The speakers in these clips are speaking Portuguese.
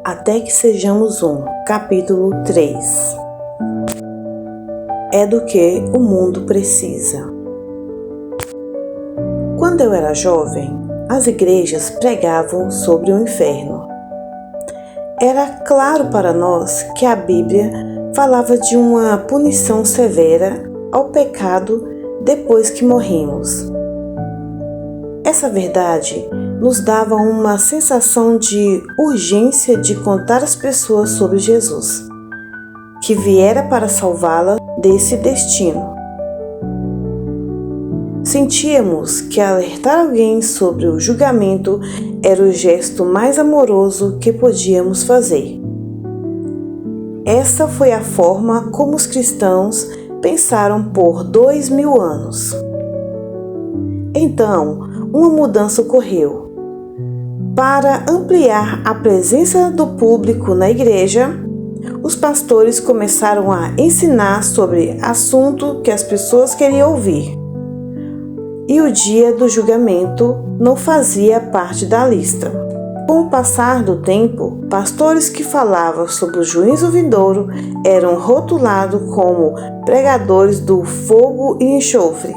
até que sejamos um. Capítulo 3. É do que o mundo precisa. Quando eu era jovem, as igrejas pregavam sobre o inferno. Era claro para nós que a Bíblia falava de uma punição severa ao pecado depois que morremos. Essa verdade nos dava uma sensação de urgência de contar às pessoas sobre Jesus, que viera para salvá-la desse destino. Sentíamos que alertar alguém sobre o julgamento era o gesto mais amoroso que podíamos fazer. Essa foi a forma como os cristãos pensaram por 2000 anos. Então, uma mudança ocorreu. Para ampliar a presença do público na igreja, os pastores começaram a ensinar sobre assunto que as pessoas queriam ouvir. E o dia do julgamento não fazia parte da lista. Com o passar do tempo, pastores que falavam sobre o juízo vindouro eram rotulados como pregadores do fogo e enxofre,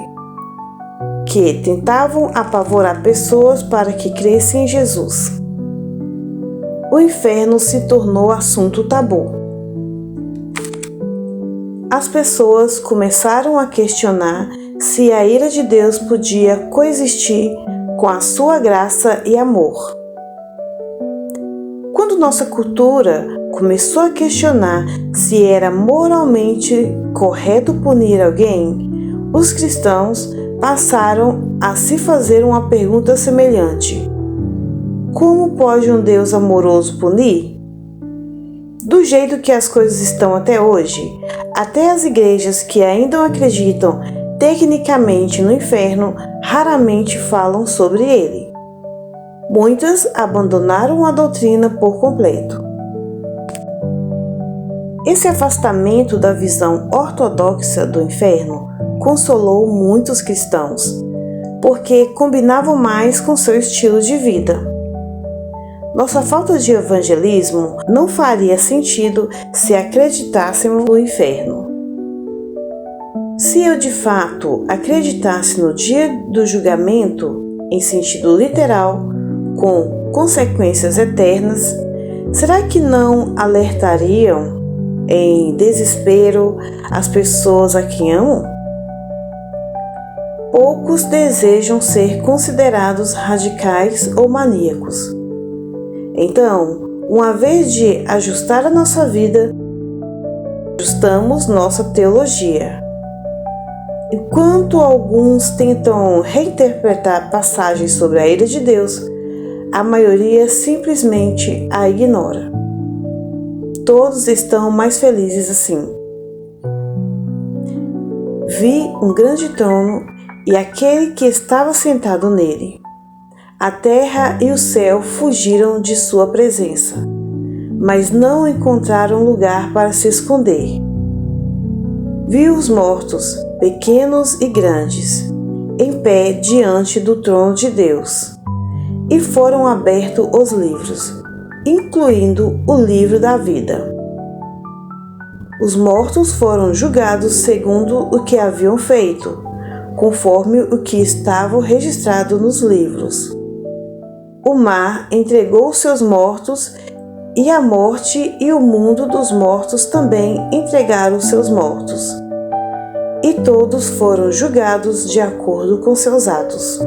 que tentavam apavorar pessoas para que crescem em Jesus. O inferno se tornou assunto tabu. As pessoas começaram a questionar se a ira de Deus podia coexistir com a sua graça e amor. Quando nossa cultura começou a questionar se era moralmente correto punir alguém, os cristãos passaram a se fazer uma pergunta semelhante: como pode um Deus amoroso punir? Do jeito que as coisas estão até hoje, até as igrejas que ainda acreditam tecnicamente no inferno raramente falam sobre ele. Muitas abandonaram a doutrina por completo. Esse afastamento da visão ortodoxa do inferno consolou muitos cristãos, porque combinavam mais com seu estilo de vida. Nossa falta de evangelismo não faria sentido se acreditássemos no inferno. Se eu de fato acreditasse no dia do julgamento, em sentido literal, com consequências eternas, será que não alertariam em desespero as pessoas a quem amam? Poucos desejam ser considerados radicais ou maníacos. Então, uma vez de ajustar a nossa vida, ajustamos nossa teologia. Enquanto alguns tentam reinterpretar passagens sobre a ira de Deus, a maioria simplesmente a ignora. Todos estão mais felizes assim. Vi um grande trono e aquele que estava sentado nele. A terra e o céu fugiram de sua presença, mas não encontraram lugar para se esconder. Vi os mortos, pequenos e grandes, em pé diante do trono de Deus, e foram abertos os livros, incluindo o livro da vida. Os mortos foram julgados segundo o que haviam feito, conforme o que estava registrado nos livros. O mar entregou seus mortos, e a morte e o mundo dos mortos também entregaram seus mortos. E todos foram julgados de acordo com seus atos.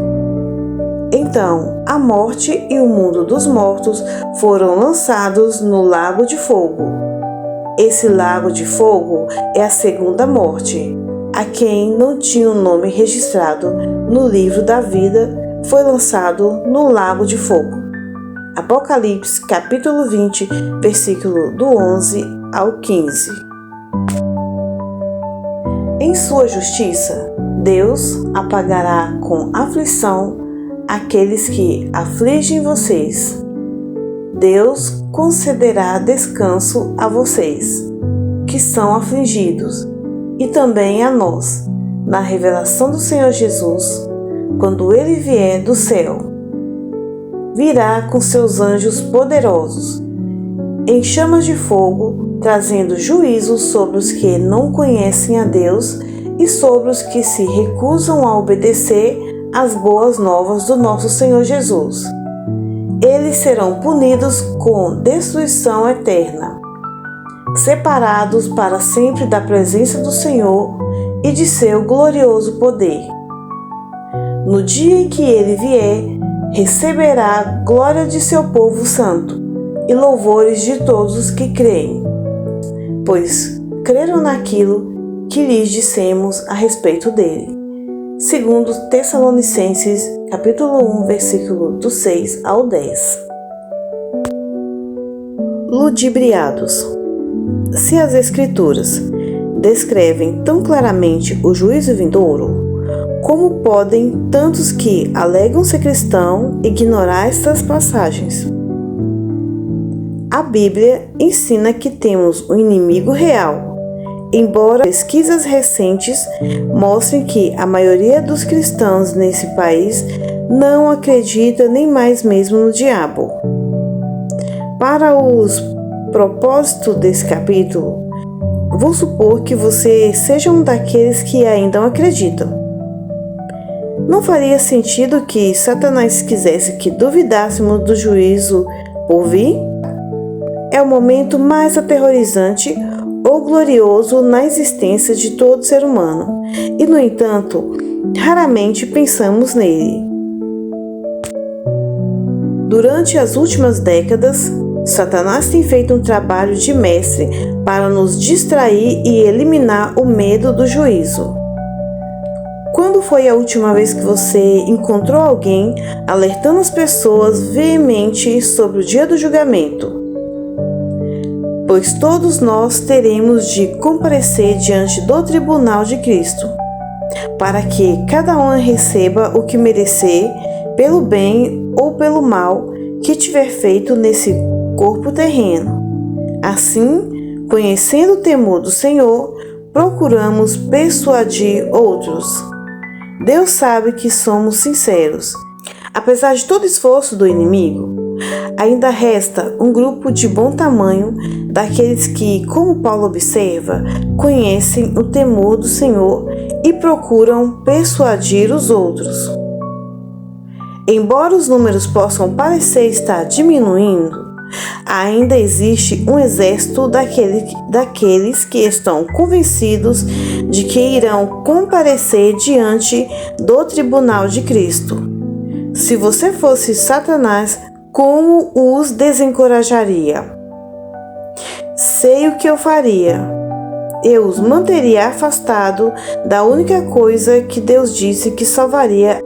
Então, a morte e o mundo dos mortos foram lançados no lago de fogo. Esse lago de fogo é a segunda morte. A quem não tinha o nome registrado no livro da vida foi lançado no lago de fogo. Apocalipse, capítulo 20, versículo do 11 ao 15. Em sua justiça, Deus apagará com aflição aqueles que afligem vocês. Deus concederá descanso a vocês, que são afligidos, e também a nós, na revelação do Senhor Jesus, quando Ele vier do céu. Virá com seus anjos poderosos em chamas de fogo, trazendo juízo sobre os que não conhecem a Deus e sobre os que se recusam a obedecer às boas novas do nosso Senhor Jesus. Eles serão punidos com destruição eterna, separados para sempre da presença do Senhor e de seu glorioso poder. No dia em que ele vier, receberá a glória de seu povo santo e louvores de todos os que creem, pois creram naquilo que lhes dissemos a respeito dele. Segundo Tessalonicenses, capítulo 1, versículo do 6 ao 10. Ludibriados. Se as Escrituras descrevem tão claramente o juízo vindouro, como podem tantos que alegam ser cristãos ignorar estas passagens? A Bíblia ensina que temos um inimigo real, embora pesquisas recentes mostrem que a maioria dos cristãos nesse país não acredita nem mais mesmo no diabo. Para os propósitos desse capítulo, vou supor que você seja um daqueles que ainda não acreditam. Não faria sentido que Satanás quisesse que duvidássemos do juízo por vir? É o momento mais aterrorizante ou glorioso na existência de todo ser humano, e, no entanto, raramente pensamos nele. Durante as últimas décadas, Satanás tem feito um trabalho de mestre para nos distrair e eliminar o medo do juízo. Quando foi a última vez que você encontrou alguém alertando as pessoas veemente sobre o dia do julgamento? Pois todos nós teremos de comparecer diante do tribunal de Cristo, para que cada um receba o que merecer pelo bem ou pelo mal que tiver feito nesse corpo terreno. Assim, conhecendo o temor do Senhor, procuramos persuadir outros. Deus sabe que somos sinceros. Apesar de todo esforço do inimigo, ainda resta um grupo de bom tamanho daqueles que, como Paulo observa, conhecem o temor do Senhor e procuram persuadir os outros. Embora os números possam parecer estar diminuindo, ainda existe um exército daqueles que estão convencidos de que irão comparecer diante do tribunal de Cristo. Se você fosse Satanás, como os desencorajaria? Sei o que eu faria. Eu os manteria afastado da única coisa que Deus disse que salvaria.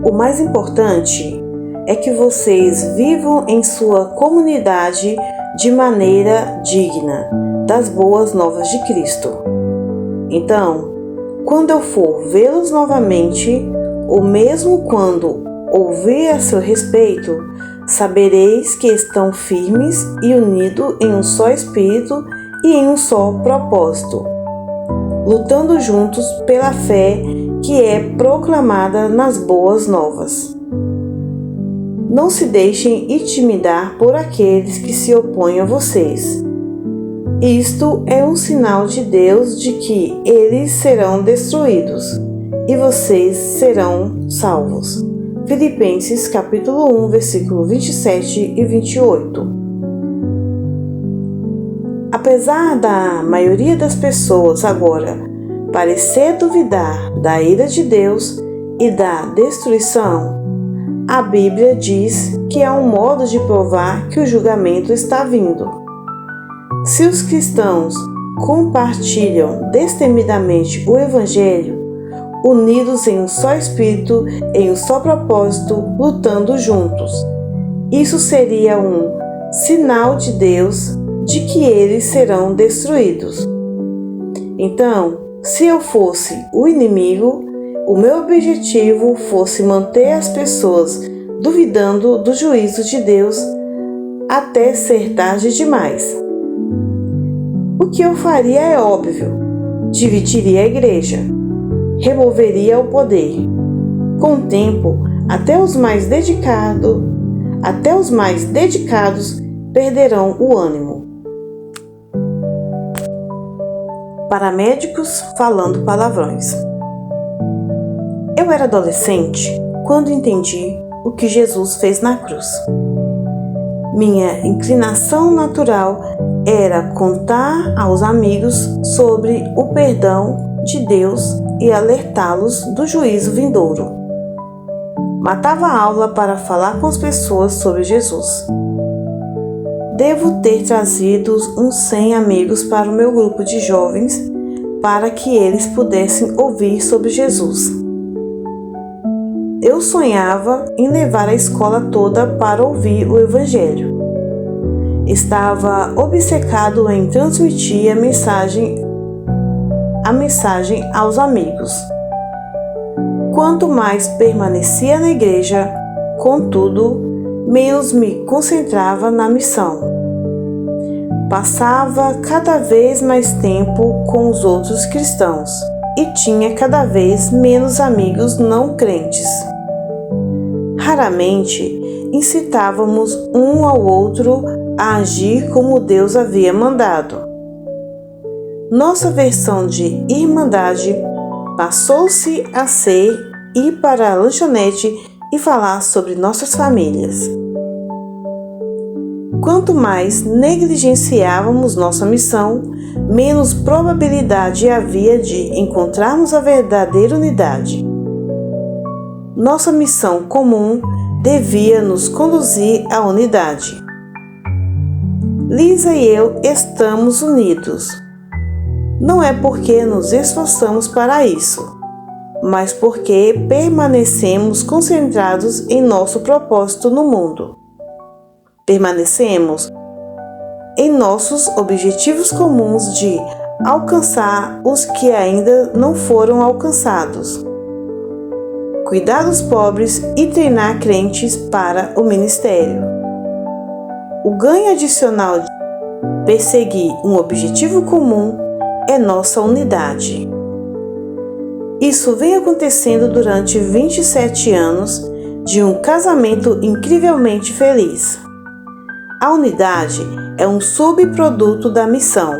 O mais importante é que vocês vivam em sua comunidade de maneira digna das boas novas de Cristo. Então, quando eu for vê-los novamente, ou mesmo quando ouvir a seu respeito, sabereis que estão firmes e unidos em um só espírito e em um só propósito, lutando juntos pela fé que é proclamada nas boas novas. Não se deixem intimidar por aqueles que se opõem a vocês. Isto é um sinal de Deus de que eles serão destruídos e vocês serão salvos. Filipenses capítulo 1, versículo 27 e 28. Apesar da maioria das pessoas agora parecer duvidar da ira de Deus e da destruição, a Bíblia diz que há um modo de provar que o julgamento está vindo. Se os cristãos compartilham destemidamente o Evangelho, unidos em um só espírito, em um só propósito, lutando juntos, isso seria um sinal de Deus de que eles serão destruídos. Então, se eu fosse o inimigo, o meu objetivo fosse manter as pessoas duvidando do juízo de Deus até ser tarde demais. O que eu faria é óbvio: dividiria a igreja, removeria o poder. Com o tempo, até os mais dedicados perderão o ânimo. Paramédicos falando palavrões. Eu era adolescente quando entendi o que Jesus fez na cruz. Minha inclinação natural era contar aos amigos sobre o perdão de Deus e alertá-los do juízo vindouro. Matava a aula para falar com as pessoas sobre Jesus. Devo ter trazido uns 100 amigos para o meu grupo de jovens para que eles pudessem ouvir sobre Jesus. Eu sonhava em levar a escola toda para ouvir o Evangelho. Estava obcecado em transmitir a mensagem aos amigos. Quanto mais permanecia na igreja, contudo, menos me concentrava na missão. Passava cada vez mais tempo com os outros cristãos e tinha cada vez menos amigos não crentes. Raramente incitávamos um ao outro a agir como Deus havia mandado. Nossa versão de irmandade passou-se a ser ir para a lanchonete e falar sobre nossas famílias. Quanto mais negligenciávamos nossa missão, menos probabilidade havia de encontrarmos a verdadeira unidade. Nossa missão comum devia nos conduzir à unidade. Lisa e eu estamos unidos. Não é porque nos esforçamos para isso, mas porque permanecemos concentrados em nosso propósito no mundo. Permanecemos em nossos objetivos comuns de alcançar os que ainda não foram alcançados, cuidar dos pobres e treinar crentes para o ministério. O ganho adicional de perseguir um objetivo comum é nossa unidade. Isso vem acontecendo durante 27 anos de um casamento incrivelmente feliz. A unidade é um subproduto da missão.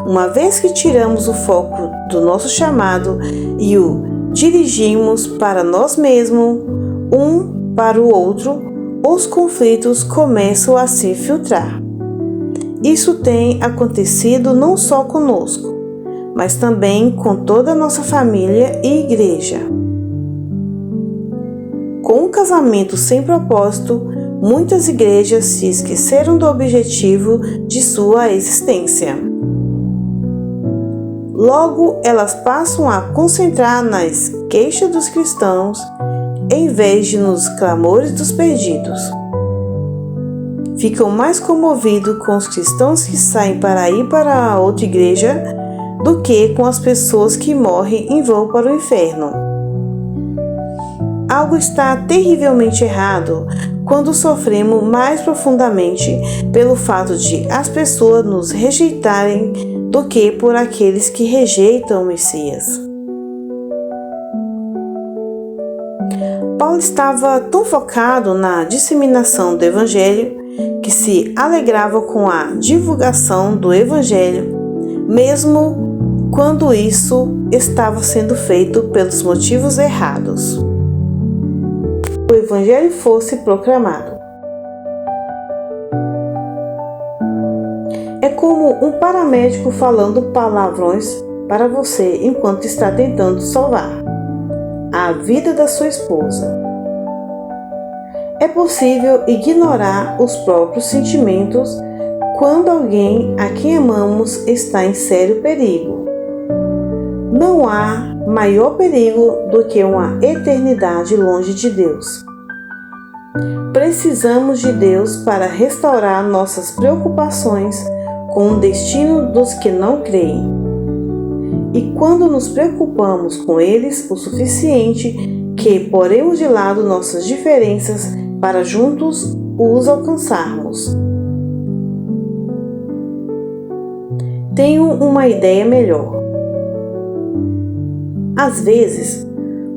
Uma vez que tiramos o foco do nosso chamado e o dirigimos para nós mesmos, um para o outro, os conflitos começam a se filtrar. Isso tem acontecido não só conosco, mas também com toda a nossa família e igreja. Com um casamento sem propósito, muitas igrejas se esqueceram do objetivo de sua existência. Logo, elas passam a concentrar nas queixas dos cristãos em vez de nos clamores dos perdidos. Ficam mais comovidos com os cristãos que saem para ir para outra igreja do que com as pessoas que morrem em vão para o inferno. Algo está terrivelmente errado quando sofremos mais profundamente pelo fato de as pessoas nos rejeitarem do que por aqueles que rejeitam o Messias. Paulo estava tão focado na disseminação do Evangelho que se alegrava com a divulgação do Evangelho, mesmo quando isso estava sendo feito pelos motivos errados. O Evangelho fosse proclamado. É como um paramédico falando palavrões para você enquanto está tentando salvar a vida da sua esposa. É possível ignorar os próprios sentimentos quando alguém a quem amamos está em sério perigo. Não há maior perigo do que uma eternidade longe de Deus. Precisamos de Deus para restaurar nossas preocupações com o destino dos que não creem. E quando nos preocupamos com eles o suficiente, que poremos de lado nossas diferenças para juntos os alcançarmos. Tenho uma ideia melhor. Às vezes,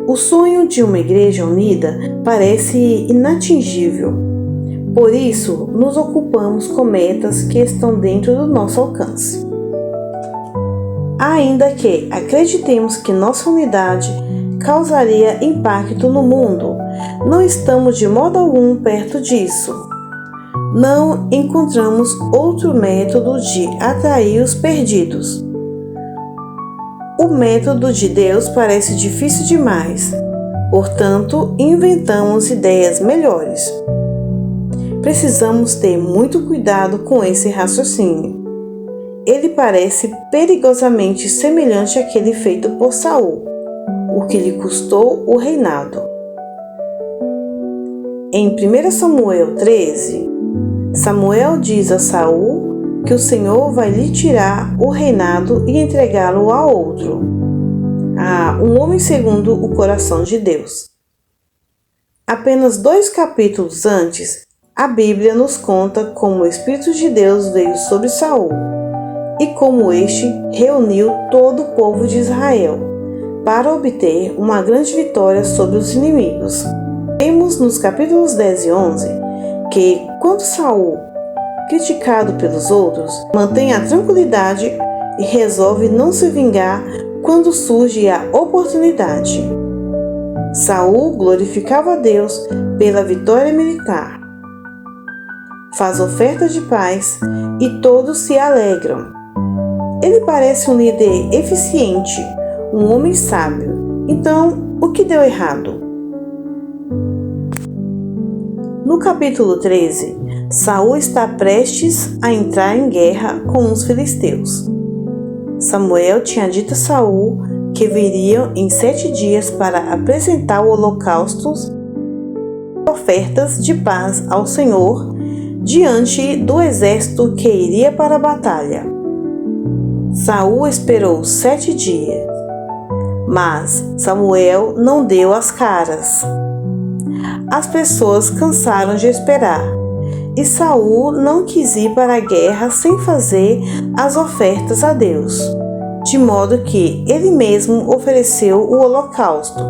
o sonho de uma igreja unida parece inatingível, Por isso, nos ocupamos com metas que estão dentro do nosso alcance. Ainda que acreditemos que nossa unidade causaria impacto no mundo, não estamos de modo algum perto disso. Não encontramos outro método de atrair os perdidos. O método de Deus parece difícil demais, portanto, inventamos ideias melhores. Precisamos ter muito cuidado com esse raciocínio. Ele parece perigosamente semelhante àquele feito por Saul, o que lhe custou o reinado. Em 1 Samuel 13, Samuel diz a Saul que o Senhor vai lhe tirar o reinado e entregá-lo a outro, a um homem segundo o coração de Deus. Apenas 2 capítulos antes, a Bíblia nos conta como o Espírito de Deus veio sobre Saul e como este reuniu todo o povo de Israel para obter uma grande vitória sobre os inimigos. Vemos nos capítulos 10 e 11 que, quando Saul, criticado pelos outros, mantém a tranquilidade e resolve não se vingar quando surge a oportunidade. Saul glorificava a Deus pela vitória militar. Faz oferta de paz e todos se alegram. Ele parece um líder eficiente, um homem sábio. Então, o que deu errado? No capítulo 13, Saul está prestes a entrar em guerra com os filisteus. Samuel tinha dito a Saul que viriam em 7 dias para apresentar holocaustos e ofertas de paz ao Senhor diante do exército que iria para a batalha. Saul esperou 7 dias, mas Samuel não deu as caras. As pessoas cansaram de esperar, e Saul não quis ir para a guerra sem fazer as ofertas a Deus, de modo que ele mesmo ofereceu o holocausto.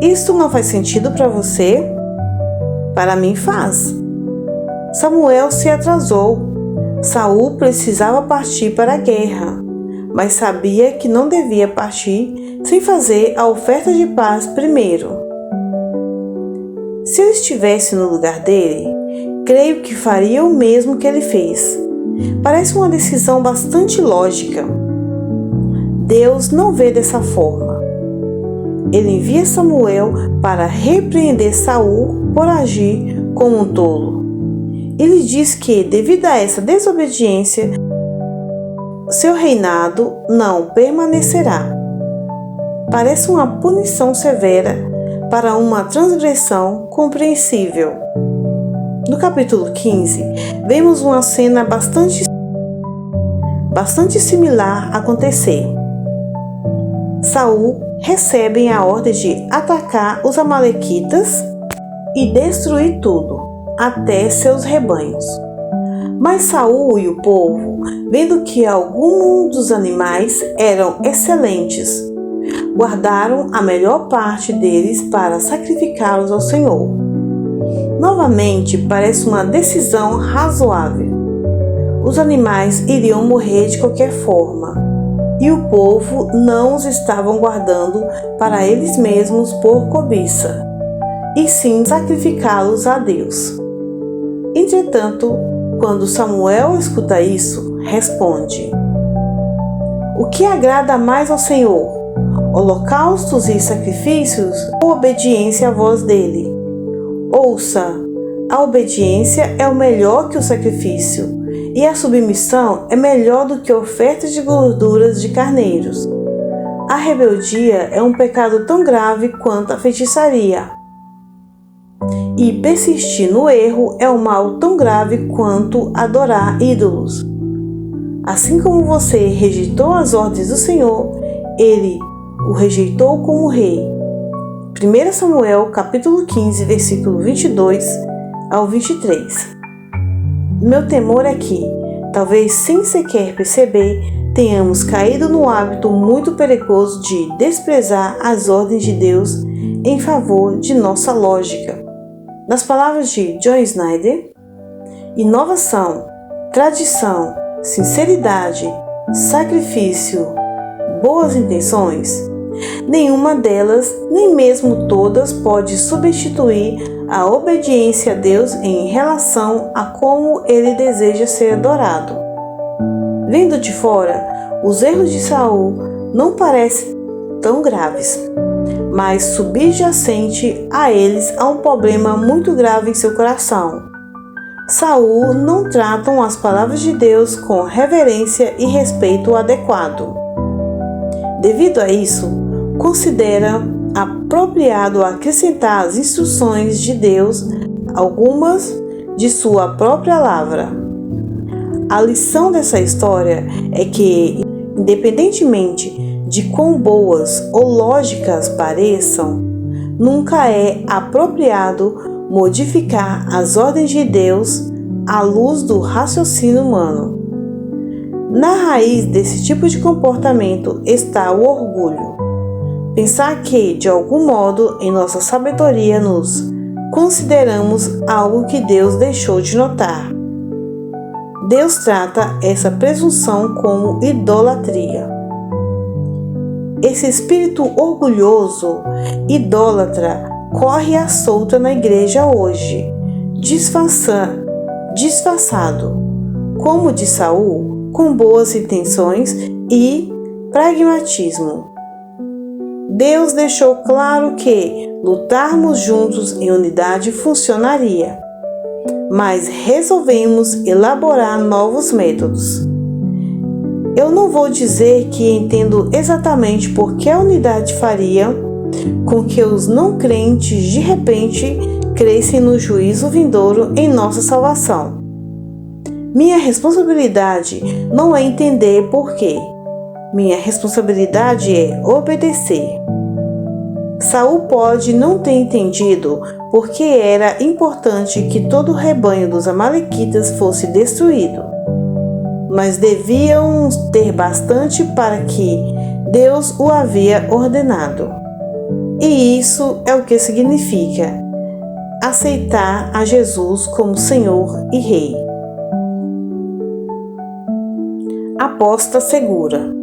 Isto não faz sentido para você? Para mim faz. Samuel se atrasou. Saul precisava partir para a guerra, mas sabia que não devia partir sem fazer a oferta de paz primeiro. Se eu estivesse no lugar dele, creio que faria o mesmo que ele fez. Parece uma decisão bastante lógica. Deus não vê dessa forma. Ele envia Samuel para repreender Saul por agir como um tolo. Ele diz que, devido a essa desobediência, seu reinado não permanecerá. Parece uma punição severa para uma transgressão compreensível. No capítulo 15, vemos uma cena bastante similar acontecer. Saul recebe a ordem de atacar os amalequitas e destruir tudo, até seus rebanhos. Mas Saul e o povo, vendo que alguns dos animais eram excelentes, guardaram a melhor parte deles para sacrificá-los ao Senhor. Novamente, parece uma decisão razoável. Os animais iriam morrer de qualquer forma, e o povo não os estavam guardando para eles mesmos por cobiça, e sim sacrificá-los a Deus. Entretanto, quando Samuel escuta isso, responde: o que agrada mais ao Senhor? Holocaustos e sacrifícios ou obediência à voz dele? Ouça, a obediência é o melhor que o sacrifício, e a submissão é melhor do que ofertas de gorduras de carneiros. A rebeldia é um pecado tão grave quanto a feitiçaria. E persistir no erro é um mal tão grave quanto adorar ídolos. Assim como você rejeitou as ordens do Senhor, ele o rejeitou como rei. 1 Samuel capítulo 15, versículo 22 ao 23. Meu temor é que, talvez sem sequer perceber, tenhamos caído no hábito muito perigoso de desprezar as ordens de Deus em favor de nossa lógica. Nas palavras de John Snyder, inovação, tradição, sinceridade, sacrifício, boas intenções, nenhuma delas, nem mesmo todas, pode substituir a obediência a Deus em relação a como Ele deseja ser adorado. Vendo de fora, os erros de Saul não parecem tão graves, mas subjacente a eles há um problema muito grave em seu coração. Saul não trata as palavras de Deus com reverência e respeito adequado. Devido a isso, considera apropriado acrescentar as instruções de Deus, algumas de sua própria palavra. A lição dessa história é que, independentemente de quão boas ou lógicas pareçam, nunca é apropriado modificar as ordens de Deus à luz do raciocínio humano. Na raiz desse tipo de comportamento está o orgulho. Pensar que, de algum modo, em nossa sabedoria nos consideramos algo que Deus deixou de notar. Deus trata essa presunção como idolatria. Esse espírito orgulhoso, idólatra, corre à solta na igreja hoje, disfarçado, como de Saul, com boas intenções e pragmatismo. Deus deixou claro que lutarmos juntos em unidade funcionaria, mas resolvemos elaborar novos métodos. Eu não vou dizer que entendo exatamente por que a unidade faria com que os não crentes de repente crescem no juízo vindouro em nossa salvação. Minha responsabilidade não é entender por quê. Minha responsabilidade é obedecer. Saul pode não ter entendido porque era importante que todo o rebanho dos amalequitas fosse destruído, mas deviam ter bastante para que Deus o havia ordenado. E isso é o que significa aceitar a Jesus como Senhor e Rei. Aposta segura.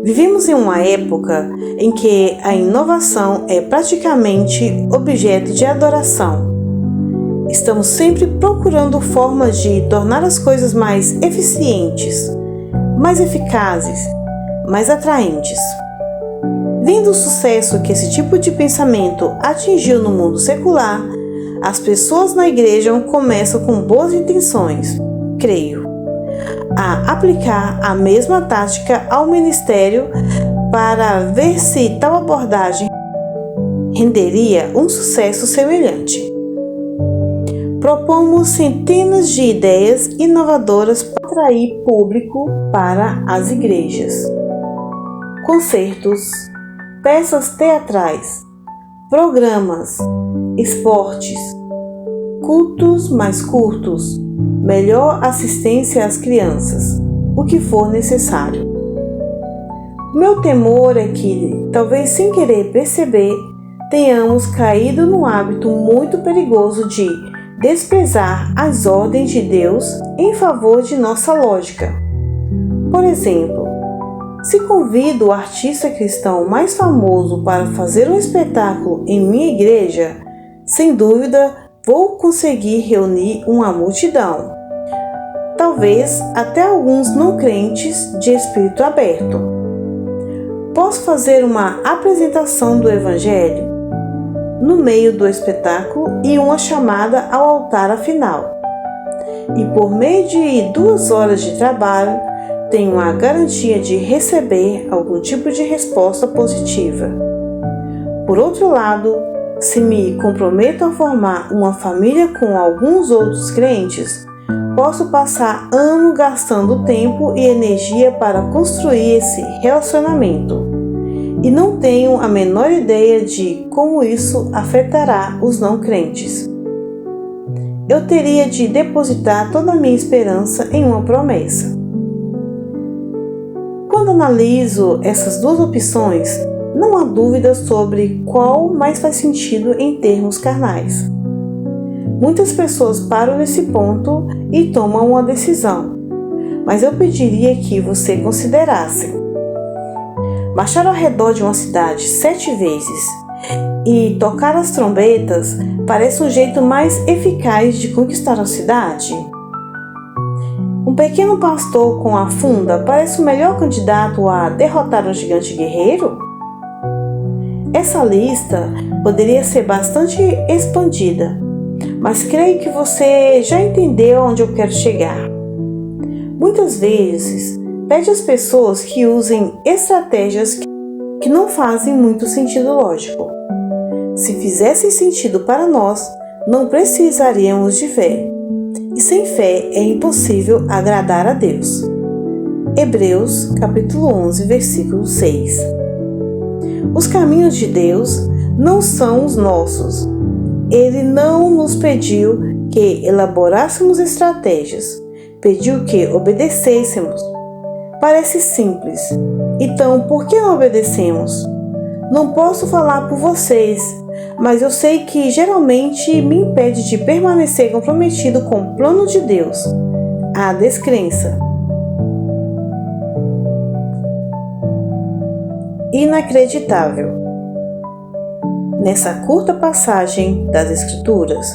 Vivemos em uma época em que a inovação é praticamente objeto de adoração. Estamos sempre procurando formas de tornar as coisas mais eficientes, mais eficazes, mais atraentes. Vendo o sucesso que esse tipo de pensamento atingiu no mundo secular, as pessoas na igreja começam com boas intenções, creio, a aplicar a mesma tática ao ministério para ver se tal abordagem renderia um sucesso semelhante. Propomos centenas de ideias inovadoras para atrair público para as igrejas. Concertos, peças teatrais, programas, esportes, cultos mais curtos, melhor assistência às crianças, o que for necessário. Meu temor é que, talvez sem querer perceber, tenhamos caído no hábito muito perigoso de desprezar as ordens de Deus em favor de nossa lógica. Por exemplo, se convido o artista cristão mais famoso para fazer um espetáculo em minha igreja, sem dúvida vou conseguir reunir uma multidão. Talvez até alguns não crentes de espírito aberto. Posso fazer uma apresentação do Evangelho no meio do espetáculo e uma chamada ao altar afinal. E por meio de 2 horas de trabalho, tenho a garantia de receber algum tipo de resposta positiva. Por outro lado, se me comprometo a formar uma família com alguns outros crentes, posso passar anos gastando tempo e energia para construir esse relacionamento. E não tenho a menor ideia de como isso afetará os não crentes. Eu teria de depositar toda a minha esperança em uma promessa. Quando analiso essas duas opções, não há dúvida sobre qual mais faz sentido em termos carnais. Muitas pessoas param nesse ponto e tomam uma decisão, mas eu pediria que você considerasse. Marchar ao redor de uma cidade 7 vezes e tocar as trombetas parece um jeito mais eficaz de conquistar a cidade? Um pequeno pastor com a funda parece o melhor candidato a derrotar um gigante guerreiro? Essa lista poderia ser bastante expandida, mas creio que você já entendeu onde eu quero chegar. Muitas vezes, pede às pessoas que usem estratégias que não fazem muito sentido lógico. Se fizessem sentido para nós, não precisaríamos de fé. E sem fé é impossível agradar a Deus. Hebreus, capítulo 11, versículo 6. Os caminhos de Deus não são os nossos. Ele não nos pediu que elaborássemos estratégias. Pediu que obedecêssemos. Parece simples. Então, por que não obedecemos? Não posso falar por vocês, mas eu sei que geralmente me impede de permanecer comprometido com o plano de Deus: a descrença. Inacreditável. Nessa curta passagem das Escrituras,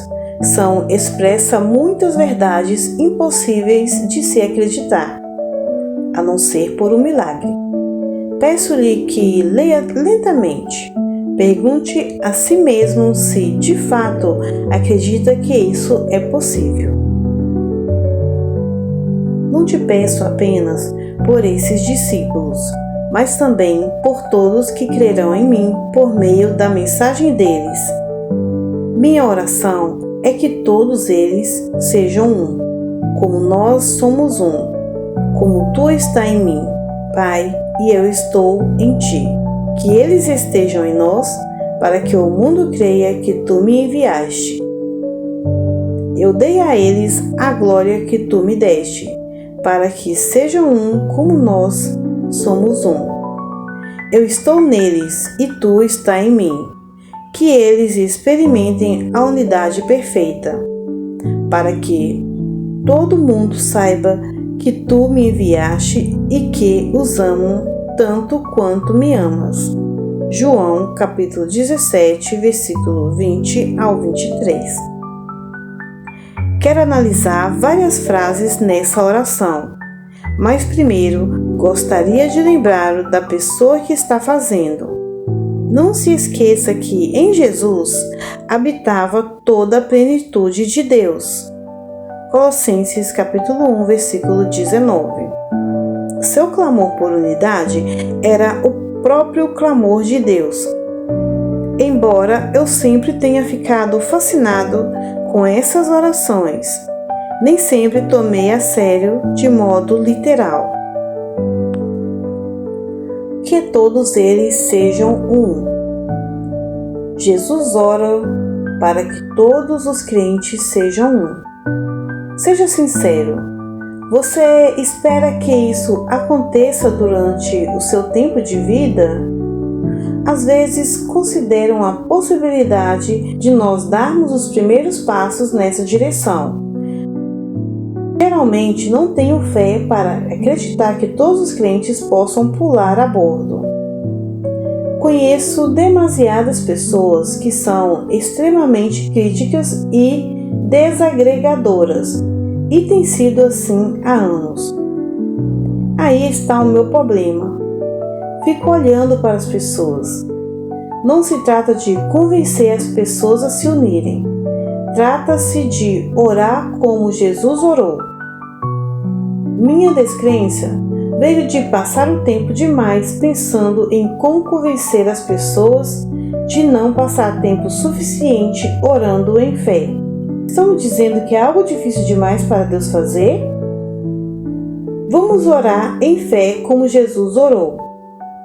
são expressas muitas verdades impossíveis de se acreditar, a não ser por um milagre. Peço-lhe que leia lentamente. Pergunte a si mesmo se, de fato, acredita que isso é possível. Não te peço apenas por esses discípulos, mas também por todos que crerão em mim por meio da mensagem deles. Minha oração é que todos eles sejam um, como nós somos um, como tu está em mim, Pai, e eu estou em ti. Que eles estejam em nós, para que o mundo creia que tu me enviaste. Eu dei a eles a glória que tu me deste, para que sejam um como nós somos um. Eu estou neles e tu está em mim. Que eles experimentem a unidade perfeita, para que todo mundo saiba que tu me enviaste e que os amo tanto quanto me amas. João, capítulo 17, versículo 20 ao 23. Quero analisar várias frases nessa oração, mas primeiro gostaria de lembrar da pessoa que está fazendo. Não se esqueça que em Jesus habitava toda a plenitude de Deus. Colossenses capítulo 1, versículo 19. Seu clamor por unidade era o próprio clamor de Deus. Embora eu sempre tenha ficado fascinado com essas orações, nem sempre tomei a sério de modo literal. Que todos eles sejam um. Jesus ora para que todos os crentes sejam um. Seja sincero. Você espera que isso aconteça durante o seu tempo de vida? Às vezes consideram a possibilidade de nós darmos os primeiros passos nessa direção. Geralmente não tenho fé para acreditar que todos os crentes possam pular a bordo. Conheço demasiadas pessoas que são extremamente críticas e desagregadoras. E tem sido assim há anos. Aí está o meu problema. Fico olhando para as pessoas. Não se trata de convencer as pessoas a se unirem. Trata-se de orar como Jesus orou. Minha descrença veio de passar o tempo demais pensando em como convencer as pessoas de não passar tempo suficiente orando em fé. Estão dizendo que é algo difícil demais para Deus fazer? Vamos orar em fé como Jesus orou,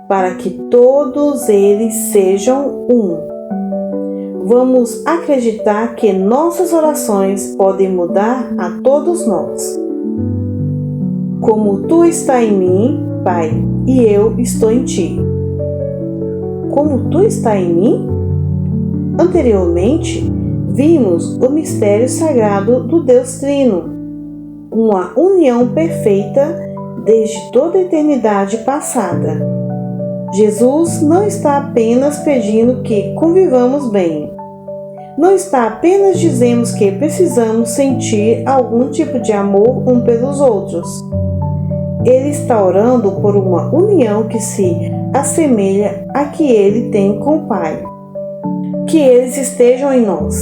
para que todos eles sejam um. Vamos acreditar que nossas orações podem mudar a todos nós. Como tu está em mim, Pai, e eu estou em ti. como tu está em mim? Anteriormente, vimos o mistério sagrado do Deus Trino, uma união perfeita desde toda a eternidade passada. Jesus não está apenas pedindo que convivamos bem. Não está apenas dizendo que precisamos sentir algum tipo de amor um pelos outros. Ele está orando por uma união que se assemelha à que ele tem com o Pai. Que eles estejam em nós.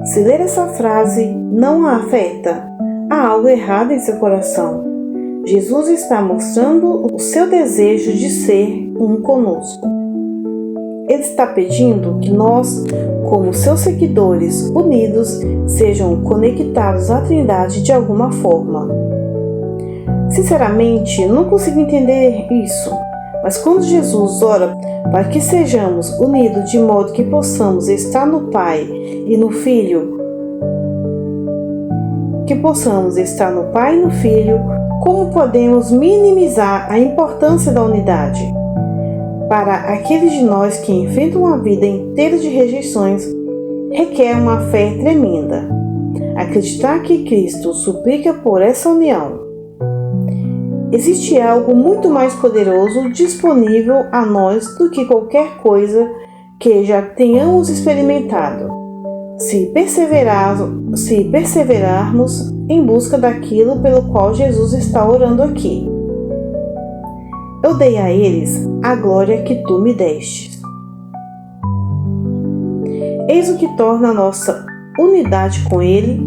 Se ler essa frase não a afeta, há algo errado em seu coração. Jesus está mostrando o seu desejo de ser um conosco. Ele está pedindo que nós, como seus seguidores unidos, sejam conectados à Trindade de alguma forma. Sinceramente, não consigo entender isso, mas quando Jesus ora para que sejamos unidos de modo que possamos estar no Pai e no Filho, como podemos minimizar a importância da unidade? Para aqueles de nós que enfrentam uma vida inteira de rejeições, requer uma fé tremenda. Acreditar que Cristo suplica por essa união. Existe algo muito mais poderoso disponível a nós do que qualquer coisa que já tenhamos experimentado, se perseverarmos em busca daquilo pelo qual Jesus está orando aqui. Eu dei a eles a glória que tu me destes. Eis o que torna a nossa unidade com Ele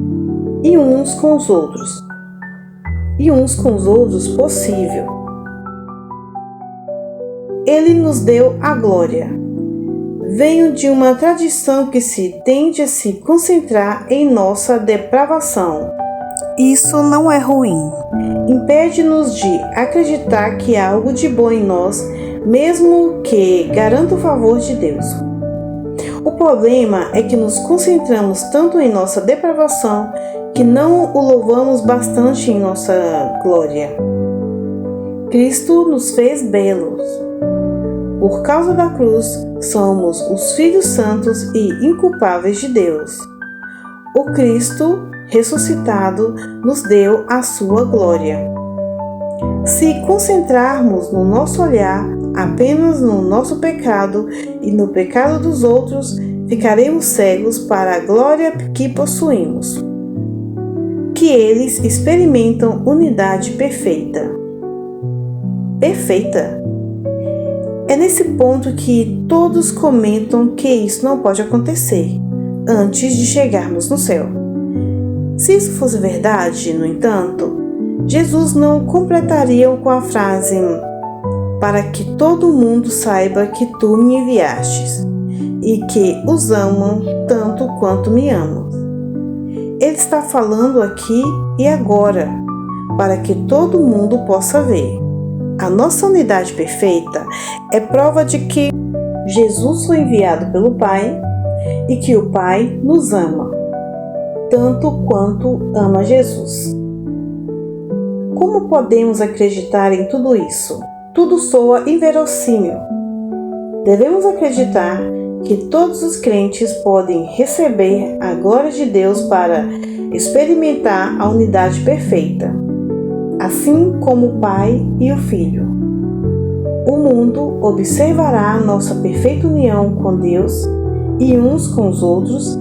e uns com os outros possível. Ele nos deu a glória. Venho de uma tradição que se tende a se concentrar em nossa depravação. Isso não é ruim. Impede-nos de acreditar que há algo de bom em nós, mesmo que garanta o favor de Deus. O problema é que nos concentramos tanto em nossa depravação que não o louvamos bastante em nossa glória. Cristo nos fez belos. Por causa da cruz, somos os filhos santos e inculpáveis de Deus. O Cristo ressuscitado nos deu a sua glória. Se concentrarmos no nosso olhar apenas no nosso pecado e no pecado dos outros, ficaremos cegos para a glória que possuímos. Que eles experimentam unidade perfeita. Perfeita? É nesse ponto que todos comentam que isso não pode acontecer antes de chegarmos no céu. Se isso fosse verdade, no entanto, Jesus não completaria com a frase para que todo mundo saiba que tu me enviastes e que os amam tanto quanto me amam. Ele está falando aqui e agora, para que todo mundo possa ver. A nossa unidade perfeita é prova de que Jesus foi enviado pelo Pai e que o Pai nos ama, tanto quanto ama Jesus. Como podemos acreditar em tudo isso? Tudo soa inverossímil. Devemos acreditar que todos os crentes podem receber a glória de Deus para experimentar a unidade perfeita, assim como o Pai e o Filho. O mundo observará a nossa perfeita união com Deus e uns com os outros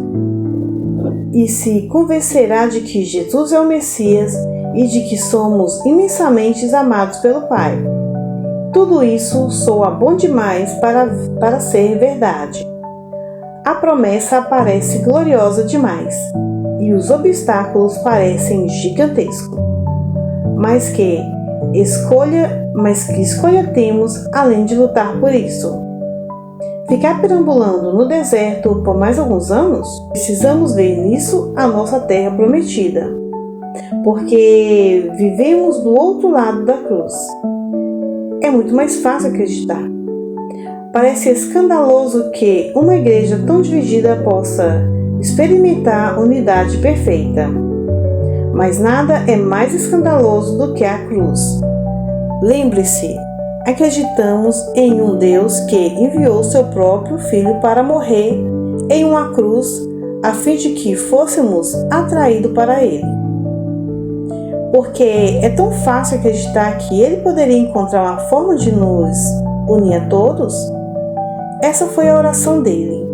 e se convencerá de que Jesus é o Messias e de que somos imensamente amados pelo Pai. Tudo isso soa bom demais para ser verdade. A promessa parece gloriosa demais e os obstáculos parecem gigantescos. Mas que escolha temos além de lutar por isso? Ficar perambulando no deserto por mais alguns anos? Precisamos ver nisso a nossa terra prometida, porque vivemos do outro lado da cruz. É muito mais fácil acreditar. Parece escandaloso que uma igreja tão dividida possa experimentar unidade perfeita. Mas nada é mais escandaloso do que a cruz. Lembre-se, acreditamos em um Deus que enviou seu próprio Filho para morrer em uma cruz a fim de que fôssemos atraídos para Ele. Porque é tão fácil acreditar que Ele poderia encontrar uma forma de nos unir a todos? Essa foi a oração dele.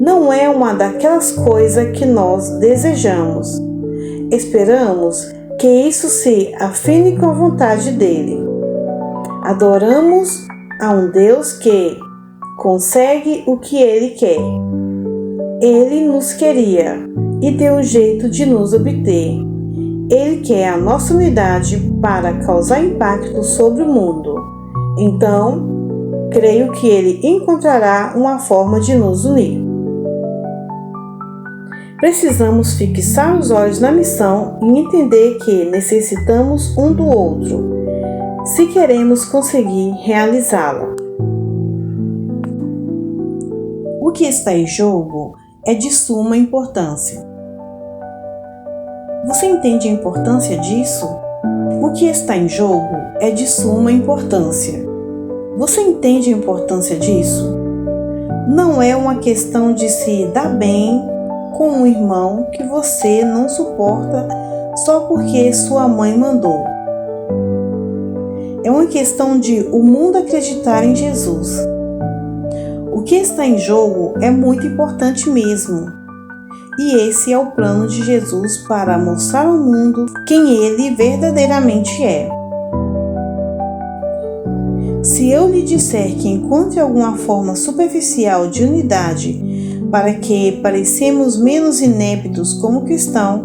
Não é uma daquelas coisas que nós desejamos. Esperamos que isso se afine com a vontade dele. Adoramos a um Deus que consegue o que Ele quer. Ele nos queria e deu um jeito de nos obter. Ele quer a nossa unidade para causar impacto sobre o mundo. Então, creio que Ele encontrará uma forma de nos unir. Precisamos fixar os olhos na missão e entender que necessitamos um do outro, se queremos conseguir realizá-la. O que está em jogo é de suma importância. Você entende a importância disso? O que está em jogo é de suma importância. Você entende a importância disso? Não é uma questão de se dar bem com um irmão que você não suporta só porque sua mãe mandou. É uma questão de o mundo acreditar em Jesus. O que está em jogo é muito importante mesmo. E esse é o plano de Jesus para mostrar ao mundo quem Ele verdadeiramente é. Se eu lhe disser que encontre alguma forma superficial de unidade para que parecemos menos ineptos como cristãos,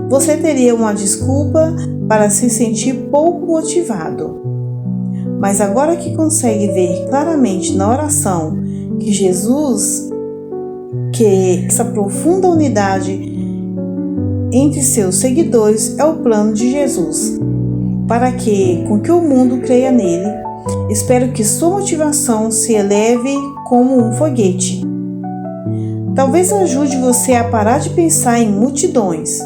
você teria uma desculpa para se sentir pouco motivado. Mas agora que consegue ver claramente na oração que Jesus, que essa profunda unidade entre seus seguidores é o plano de Jesus, para que, com que o mundo creia nele, espero que sua motivação se eleve como um foguete. Talvez ajude você a parar de pensar em multidões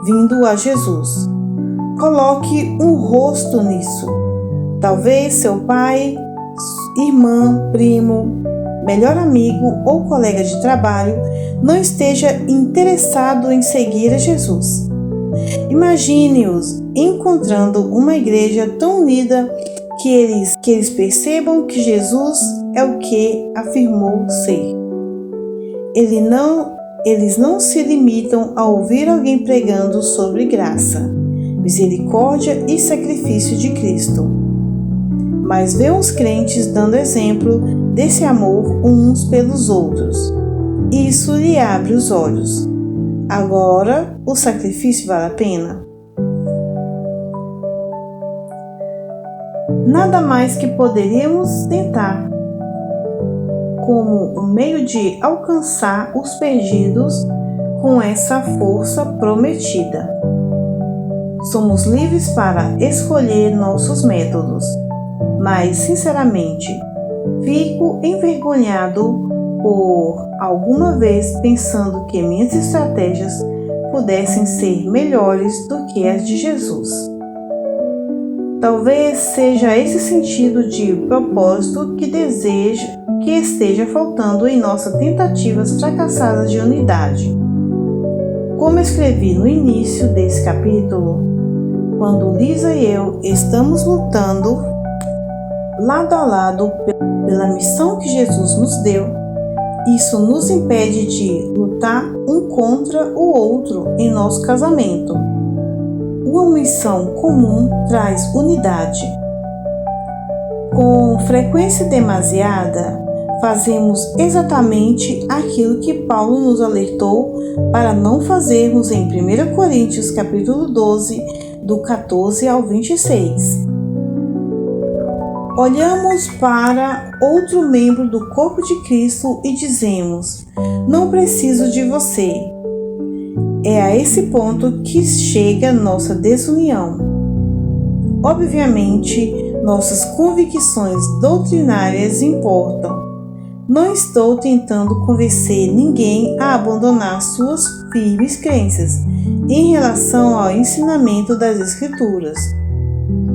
vindo a Jesus. Coloque um rosto nisso. Talvez seu pai, irmã, primo, melhor amigo ou colega de trabalho não esteja interessado em seguir a Jesus. Imagine-os encontrando uma igreja tão unida que eles percebam que Jesus é o que afirmou ser. Eles não se limitam a ouvir alguém pregando sobre graça, misericórdia e sacrifício de Cristo, mas vê os crentes dando exemplo desse amor uns pelos outros. Isso lhe abre os olhos. Agora, o sacrifício vale a pena? Nada mais que poderíamos tentar como um meio de alcançar os perdidos com essa força prometida. Somos livres para escolher nossos métodos, mas, sinceramente, fico envergonhado por alguma vez pensando que minhas estratégias pudessem ser melhores do que as de Jesus. Talvez seja esse sentido de propósito que esteja faltando em nossas tentativas fracassadas de unidade. Como escrevi no início desse capítulo, quando Lisa e eu estamos lutando lado a lado pela missão que Jesus nos deu, isso nos impede de lutar um contra o outro em nosso casamento. Uma missão comum traz unidade. Com frequência demasiada, fazemos exatamente aquilo que Paulo nos alertou para não fazermos em 1 Coríntios capítulo 12, do 14 ao 26. Olhamos para outro membro do corpo de Cristo e dizemos: não preciso de você. É a esse ponto que chega nossa desunião. Obviamente, nossas convicções doutrinárias importam. Não estou tentando convencer ninguém a abandonar suas firmes crenças em relação ao ensinamento das Escrituras.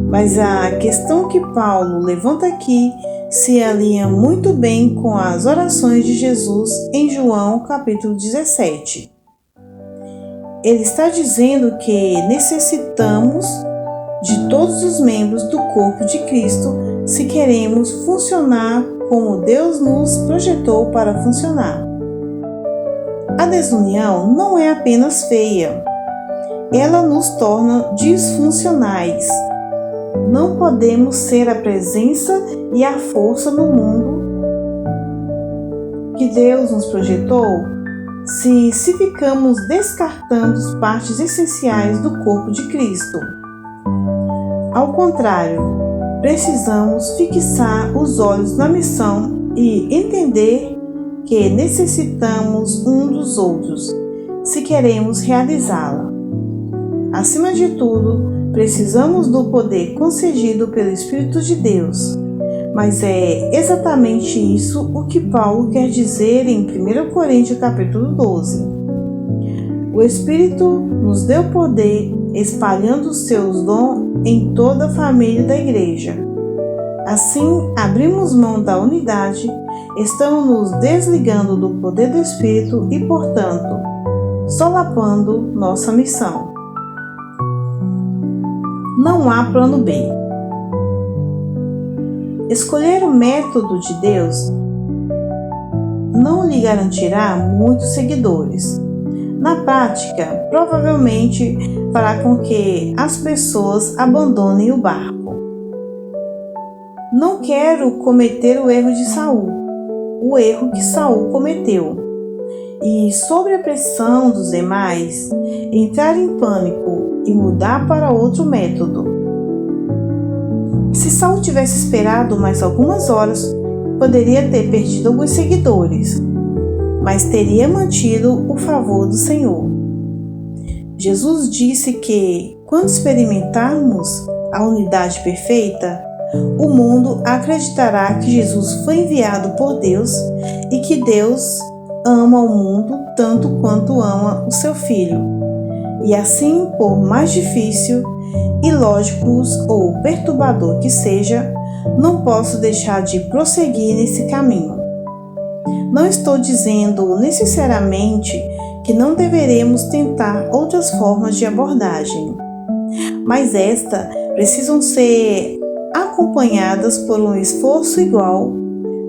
Mas a questão que Paulo levanta aqui se alinha muito bem com as orações de Jesus em João capítulo 17. Ele está dizendo que necessitamos de todos os membros do corpo de Cristo se queremos funcionar como Deus nos projetou para funcionar. A desunião não é apenas feia, ela nos torna disfuncionais. Não podemos ser a presença e a força no mundo que Deus nos projetou se ficamos descartando partes essenciais do corpo de Cristo. Ao contrário, precisamos fixar os olhos na missão e entender que necessitamos um dos outros se queremos realizá-la. Acima de tudo, precisamos do poder concedido pelo Espírito de Deus, mas é exatamente isso o que Paulo quer dizer em 1 Coríntios capítulo 12. O Espírito nos deu poder espalhando os seus dons em toda a família da igreja. Assim, abrimos mão da unidade, estamos nos desligando do poder do Espírito e, portanto, solapando nossa missão. Não há plano B. Escolher o método de Deus não lhe garantirá muitos seguidores. Na prática, provavelmente fará com que as pessoas abandonem o barco. Não quero cometer o erro de Saul, o erro que Saul cometeu, e, sob a pressão dos demais, entrar em pânico e mudar para outro método. Se Saul tivesse esperado mais algumas horas, poderia ter perdido alguns seguidores, mas teria mantido o favor do Senhor. Jesus disse que, quando experimentarmos a unidade perfeita, o mundo acreditará que Jesus foi enviado por Deus e que Deus ama o mundo tanto quanto ama o seu Filho. E assim, por mais difícil, ilógicos ou perturbador que seja, não posso deixar de prosseguir nesse caminho. Não estou dizendo necessariamente que não deveremos tentar outras formas de abordagem, mas estas precisam ser acompanhadas por um esforço igual,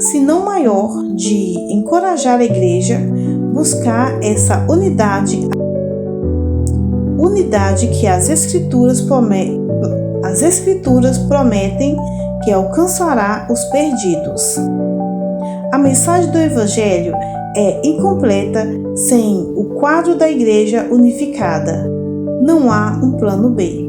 se não maior, de encorajar a igreja a buscar essa unidade que as Escrituras prometem que alcançará os perdidos. A mensagem do Evangelho é incompleta sem o quadro da igreja unificada. Não há um plano B.